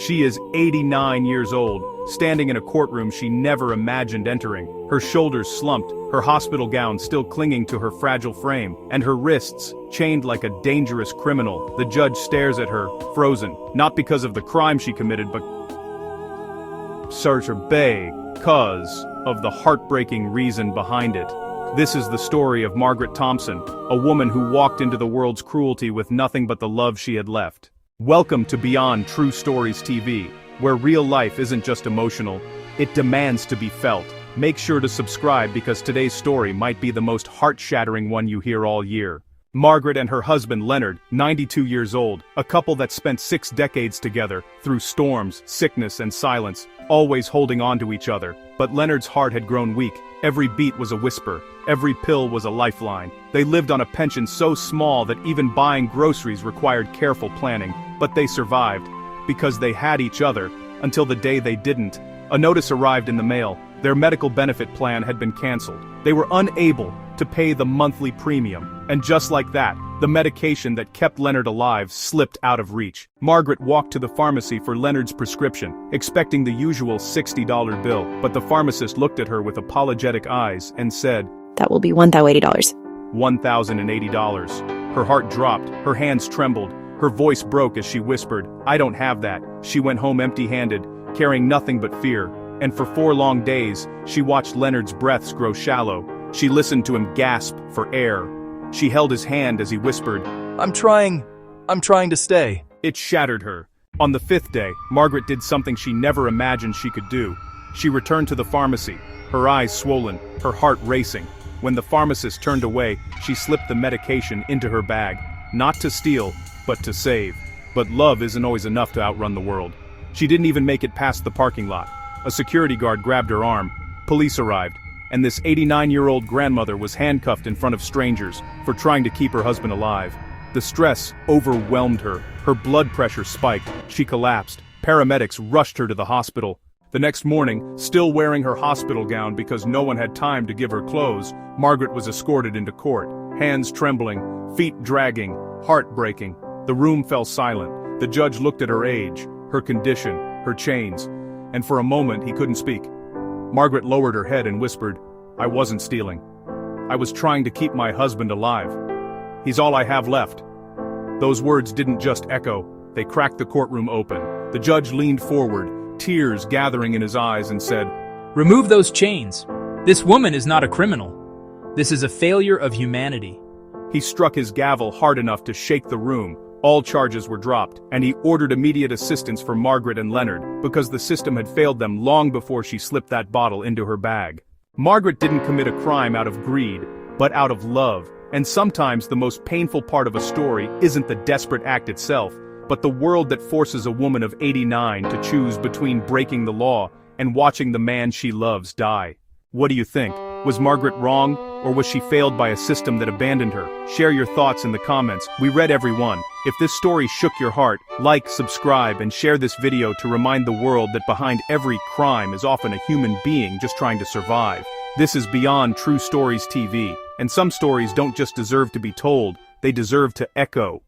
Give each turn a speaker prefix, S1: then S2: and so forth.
S1: She is 89 years old, standing in a courtroom she never imagined entering. Her shoulders slumped, her hospital gown still clinging to her fragile frame, and her wrists chained like a dangerous criminal. The judge stares at her, frozen, not because of the crime she committed, but because of the heartbreaking reason behind it. This is the story of Margaret Thompson, a woman who walked into the world's cruelty with nothing but the love she had left. Welcome to Beyond True Stories TV, where real life isn't just emotional, it demands to be felt. Make sure to subscribe because today's story might be the most heart-shattering one you hear all year. Margaret and her husband Leonard, 92 years old, a couple that spent 6 decades together, through storms, sickness and silence, always holding on to each other. But Leonard's heart had grown weak. Every beat was a whisper, every pill was a lifeline. They lived on a pension so small that even buying groceries required careful planning. But they survived, because they had each other, until the day they didn't. A notice arrived in the mail. Their medical benefit plan had been canceled. They were unable to pay the monthly premium. And just like that, the medication that kept Leonard alive slipped out of reach. Margaret walked to the pharmacy for Leonard's prescription, expecting the usual $60 bill, but the pharmacist looked at her with apologetic eyes and said,
S2: "That will be $1,080.
S1: $1,080. Her heart dropped, her hands trembled, her voice broke as she whispered, "I don't have that." She went home empty-handed, carrying nothing but fear. And for 4 long days, she watched Leonard's breaths grow shallow. She listened to him gasp for air. She held his hand as he whispered, I'm trying to stay." It shattered her. On the 5th day, Margaret did something she never imagined she could do. She returned to the pharmacy, her eyes swollen, her heart racing. When the pharmacist turned away, she slipped the medication into her bag. Not to steal, but to save. But love isn't always enough to outrun the world. She didn't even make it past the parking lot. A security guard grabbed her arm. Police arrived, and this 89-year-old grandmother was handcuffed in front of strangers for trying to keep her husband alive. The stress overwhelmed her. Her blood pressure spiked. She collapsed. Paramedics rushed her to the hospital. The next morning, still wearing her hospital gown because no one had time to give her clothes, Margaret was escorted into court, hands trembling, feet dragging, heart breaking. The room fell silent. The judge looked at her age, her condition, her chains, and for a moment he couldn't speak. Margaret lowered her head and whispered, "I wasn't stealing. I was trying to keep my husband alive. He's all I have left." Those words didn't just echo, they cracked the courtroom open. The judge leaned forward, tears gathering in his eyes, and said,
S3: "Remove those chains. This woman is not a criminal. This is a failure of humanity."
S1: He struck his gavel hard enough to shake the room. All charges were dropped, and he ordered immediate assistance for Margaret and Leonard, because the system had failed them long before she slipped that bottle into her bag. Margaret didn't commit a crime out of greed, but out of love. And sometimes the most painful part of a story isn't the desperate act itself, but the world that forces a woman of 89 to choose between breaking the law and watching the man she loves die. What do you think? Was Margaret wrong, or was she failed by a system that abandoned her? Share your thoughts in the comments. We read every one. If this story shook your heart, like, subscribe, and share this video to remind the world that behind every crime is often a human being just trying to survive. This is Beyond True Stories TV, and some stories don't just deserve to be told, they deserve to echo.